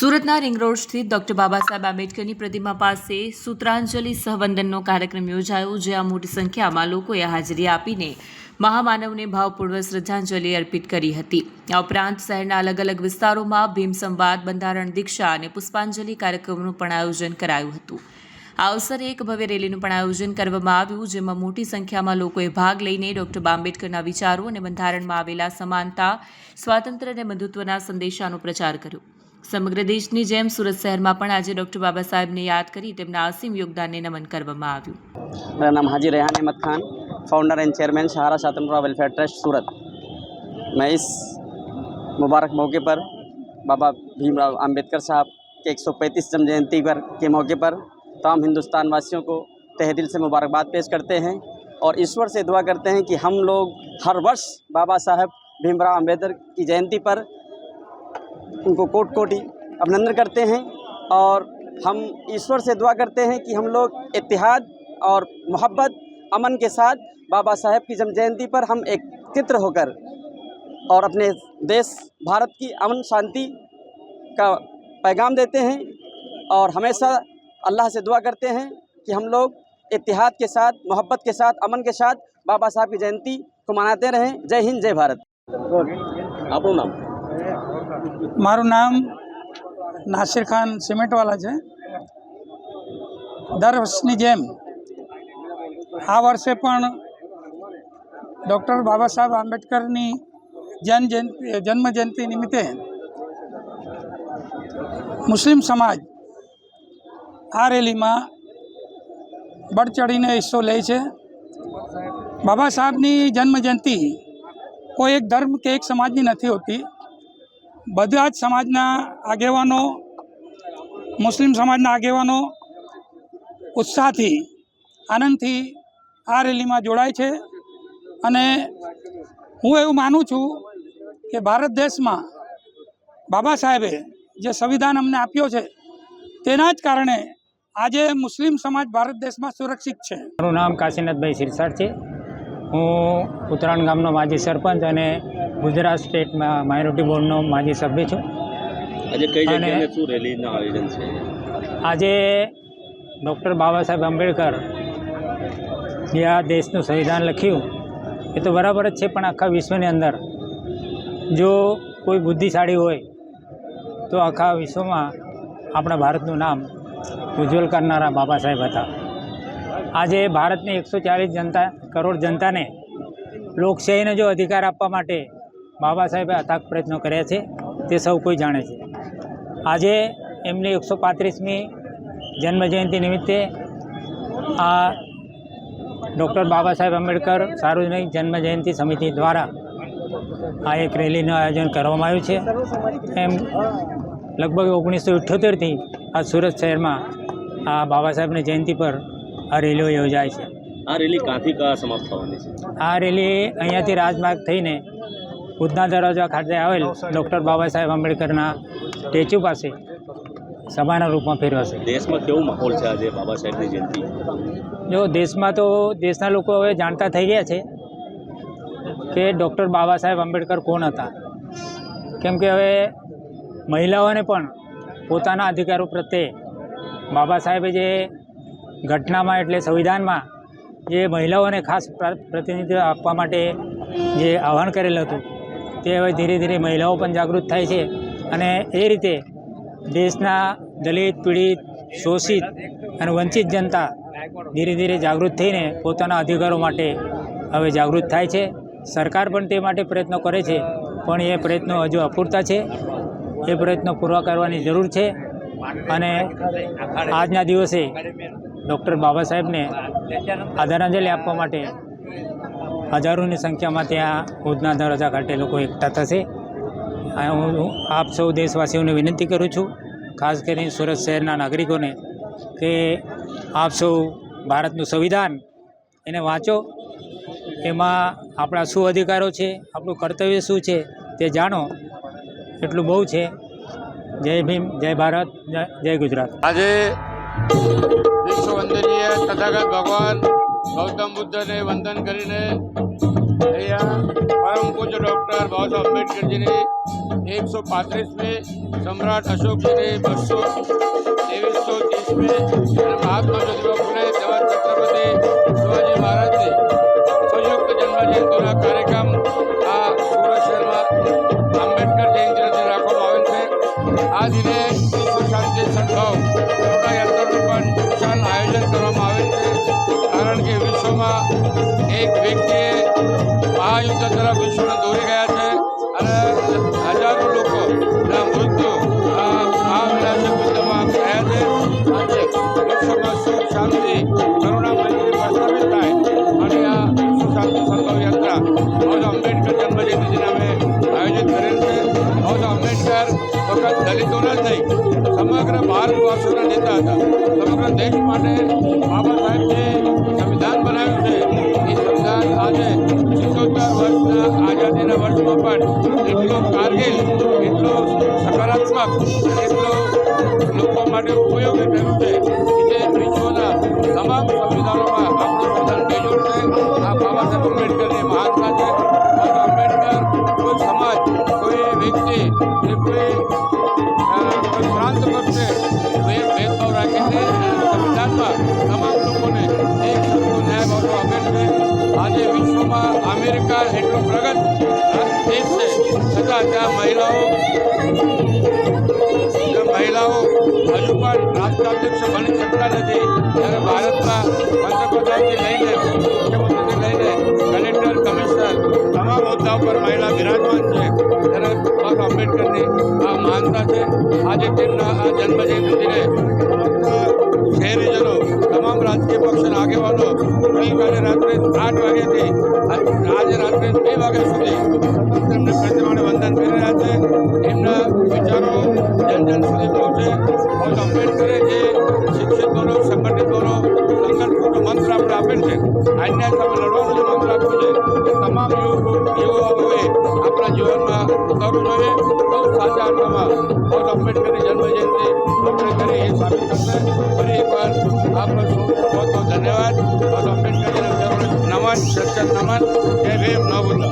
સુરતના ring road સ્થિત doctor Baba Saheb આંબેડકરની પ્રતિમા પાસે સૂત્રાંજલિ સહવંદનનો કાર્યક્રમ યોજાયો, જ્યાં મોટી સંખ્યામાં લોકોએ હાજરી આપીને મહામાનવને ભાવપૂર્વક શ્રદ્ધાંજલિ અર્પિત કરી હતી। આ ઉપરાંત શહેરના અલગ અલગ વિસ્તારોમાં ભીમ સંવાદ, બંધારણ દીક્ષા અને પુષ્પાંજલિ કાર્યક્રમનું પણ આયોજન કરાયું હતું। આ અવસરે એક ભવ્ય રેલીનું પણ આયોજન કરવામાં આવ્યું, જેમાં મોટી સંખ્યામાં લોકોએ ભાગ લઈને ડોક્ટર આંબેડકરના વિચારો અને બંધારણમાં આવેલા સમાનતા, સ્વાતંત્ર્ય અને બંધુત્વના સંદેશાનો પ્રચાર કર્યો। સમગ્ર દેશની જેમ સુરત શહેરમાં પણ આજે ડોક્ટર બાબા સાહેબને યાદ કરી તેમના અસીમ યોગદાનને નમન કરવામાં આવ્યું। मेरा नाम Haji Rehan Ahmed Khan, founder and chairman Sahara स्वतंत्रता वेलफेयर ट्रस्ट सूरत। मैं इस मुबारक मौके पर बाबा भीमराव अंबेडकर साहब के 135 जन्म जयंती पर के मौके पर तमाम हिंदुस्तान वासियों को तहे दिल से मुबारकबाद पेश करते हैं और ईश्वर से दुआ करते हैं कि हम लोग हर वर्ष बाबा साहब भीमराव अंबेडकर की जयंती पर उनको कोटि कोटि अभिनंदन करते हैं और हम ईश्वर से दुआ करते हैं कि हम लोग इत्तेहाद और मोहब्बत अमन के साथ बाबा साहेब की जन्म जयंती पर हम एकत्र होकर और अपने देश भारत की अमन शांति का पैगाम देते हैं और हमेशा अल्लाह से दुआ करते हैं कि हम लोग इत्तेहाद के साथ, मोहब्बत के साथ, अमन के साथ बाबा साहब की जयंती को मनाते रहें। जय हिंद, जय भारत। આપણું નામ? મારું નામ નાસિર ખાન સિમેન્ટવાલા છે। દર વર્ષની જેમ આ વર્ષે પણ ડૉક્ટર બાબા સાહેબ આંબેડકરની જન્મજયંતિ નિમિત્તે મુસ્લિમ સમાજ આ રેલીમાં બળચડીને હિસ્સો લે છે। બાબા સાહેબની જન્મજયંતિ કોઈ એક ધર્મ કે એક સમાજની નથી હોતી। બધા જ સમાજના આગેવાનો, મુસ્લિમ સમાજના આગેવાનો ઉત્સાહથી, આનંદથી આ રેલીમાં જોડાય છે અને હું એવું માનું છું કે ભારત દેશમાં બાબા સાહેબે જે સંવિધાન અમને આપ્યો છે તેના જ કારણે આજે મુસ્લિમ સમાજ ભારત દેશમાં સુરક્ષિત છે। મારું નામ કાશીનાથભાઈ સિરસાટ છે। હું ઉત્તરાયણ ગામનો માજી સરપંચ અને ગુજરાત સ્ટેટમાં માઇનોરિટી બોર્ડનો માજી સભ્ય છું। આજે કઈ જગ્યાએ શું રેલીનું આયોજન છે? આજે ડૉક્ટર બાબા સાહેબ આંબેડકર જે આ દેશનું સંવિધાન લખ્યું એ તો બરાબર જ છે, પણ આખા વિશ્વની અંદર જો કોઈ બુદ્ધિશાળી હોય તો આખા વિશ્વમાં આપણા ભારતનું નામ ઉજ્જવલ કરનારા બાબા સાહેબ હતા। આજે ભારતની 140 કરોડ જનતાને લોકશાહીનો જો અધિકાર આપવા માટે બાબા સાહેબે અથાગ પ્રયત્નો કર્યા છે તે સૌ કોઈ જાણે છે। આજે એમની 135મી જન્મજયંતિ નિમિત્તે આ ડૉક્ટર બાબા સાહેબ આંબેડકર સાર્વજનિક જન્મજયંતિ સમિતિ દ્વારા આ એક રેલીનું આયોજન કરવામાં આવ્યું છે। એમ લગભગ 1978થી આ સુરત શહેરમાં આ બાબા સાહેબની જયંતિ પર આ રેલીઓ યોજાય છે। આ રેલી ક્યાંથી સમાપ્ત થવાની છે? આ રેલી અહીંયાથી રાજમાર્ગ થઈને ઉધના દરવાજા ખાતે આવેલ ડૉક્ટર બાબા સાહેબ આંબેડકરના સ્ટેચ્યુ પાસે સભાના રૂપમાં ફેરવાશે। દેશમાં કેવો માહોલ છે આજે બાબા સાહેબની જયંતિ? જો દેશમાં તો દેશના લોકો હવે જાણતા થઈ ગયા છે કે ડૉક્ટર બાબા સાહેબ આંબેડકર કોણ હતા, કેમ કે હવે મહિલાઓને પણ પોતાના અધિકારો પ્રત્યે બાબા સાહેબે જે ઘટનામાં એટલે સંવિધાનમાં જે મહિલાઓને ખાસ પ્રતિનિધિત્વ આપવા માટે જે આહ્વાન કરેલું હતું તે હવે ધીરે ધીરે મહિલાઓ પણ જાગૃત થાય છે અને એ રીતે દેશના દલિત, પીડિત, શોષિત અને વંચિત જનતા ધીરે ધીરે જાગૃત થઈને પોતાના અધિકારો માટે હવે જાગૃત થાય છે। સરકાર પણ તે માટે પ્રયત્નો કરે છે, પણ એ પ્રયત્નો હજુ અપૂરતા છે। એ પ્રયત્નો પૂરા કરવાની જરૂર છે અને આજના દિવસે ડૉક્ટર બાબા સાહેબને આદરાંજલિ આપવા માટે હજારોની સંખ્યામાં ત્યાં ઉધના દરવાજા ખાતે લોકો એકઠા થશે। હું આપ સૌ દેશવાસીઓને વિનંતી કરું છું, ખાસ કરીને સુરત શહેરના નાગરિકોને, કે આપ સૌ ભારતનું સંવિધાન એને વાંચો, એમાં આપણા શું અધિકારો છે, આપણું કર્તવ્ય શું છે તે જાણો, એટલું બહુ છે। જય ભીમ, જય ભારત, જય ગુજરાત। આજે વિશ્વ વંદનીય તથાગત ભગવાન ગૌતમ બુદ્ધને વંદન કરીને અહીંયા પરમ પૂજ્ય ડૉક્ટર બાબા સાહેબ આંબેડકરજીની 135મી, સમ્રાટ અશોકજીની 223મી અને મહાત્મા જ્યોતિબા ફૂલે તેમજ છત્રપતિ શિવાજી મહારાજની સંયુક્ત જન્મજયંતિના કાર્યક્રમ આ સુરત શહેરમાં આંબેડકર જયંતિ રાખવામાં આવેલ છે. આ દિને વિશ્વ શાંતિ સદભાવ શોભાયાત્રાનું પણ વિશાળ આયોજન કરવામાં આવેલ છે. કારણ કે વિશ્વમાં એક વ્યક્તિએ મહાયુદ્ધ તરફ વિશ્વને દોરી ગયા છે અને હજારો લોકોના મૃત્યુ આ મહાવિનાશક યુદ્ધમાં થયા છે. આજે વિશ્વમાં સુખ, શાંતિ, કરુણા, મૈત્રી પ્રસ્થાપિત થાય અને આ વિશ્વ શાંતિ સંભવ યાત્રા બાબા આંબેડકર જન્મજયંતિના અમે આયોજિત કરેલ છે. બાબા આંબેડકર ફક્ત દલિતોના જ નહીં, સમગ્ર ભારતવાસીઓના નેતા હતા. સમગ્ર દેશ માટે બાબા સાહેબે સંવિધાન બનાવ્યું છે. એ સંવિધાન આજે 77 વર્ષના આઝાદીના વર્ષમાં પણ એટલો કારગિલ, એટલો સકારાત્મક, એટલો લોકો માટે ઉપયોગી થયું છે કે જે વિશ્વના તમામ સંવિધાનોમાં આપણું સંવિધાન બેજોડ છે. આ બાબા સાહેબ આંબેડકરની મહાનતા છે. બાબા આંબેડકર કોઈ સમાજ, કોઈ વ્યક્તિ કે કોઈ પ્રાંત પ્રત્યે ભેદભાવ રાખીને સંવિધાનમાં તમામ લોકોને એક સરખો ન્યાય બાબતો આપેલ છે. આજે વિશ્વમાં અમેરિકા એટલો પ્રગત દેશ છે, છતાં ત્યાં મહિલાઓ હજુ પણ રાષ્ટ્રાધ્યક્ષ બની શકતા નથી. ત્યારે ભારતમાં પંતપ્રધાનથી લઈને મુખ્યમંત્રીથી લઈને કલેક્ટર, કમિશનર તમામ હોદ્દાઓ પર મહિલા બિરાજમાન છે. ત્યારે બાબા આંબેડકરની આ મહાનતા છે. આજે તેમના આ જન્મજયંતિને શહેરીજનો, તમામ રાજકીય પક્ષના આગેવાનો ગઈકાલે રાત્રે 8 વાગ્યાથી આજે રાત્રે 2 વાગ્યા સુધી તેમને પ્રતિમાને વંદન કરી રહ્યા છે. એમના વિચારો જન જન સુધી પહોંચે. બાબા આંબેડકરે જે શિક્ષિત બનો, સંગઠિત બનો, સંઘર્ષનો મંત્ર આપણે આપેલ છે, અન્યાય સામે લડવાનો જે મંત્ર આપ્યો છે, એ તમામ યુવાઓએ આપણા જીવનમાં ઉતારવું જોઈએ. બહુ સાચા અર્થમાં બાબા આંબેડકરની જન્મજયંતિ આપણે કરી એ સાબિત થશે. ફરી એકવાર આપનો બહુ બહુ ધન્યવાદ. બાબા આંબેડકરજીના વિચારોને નમન, સચ્ચર નમન. જય ભીમ, નવ બુદ્ધ.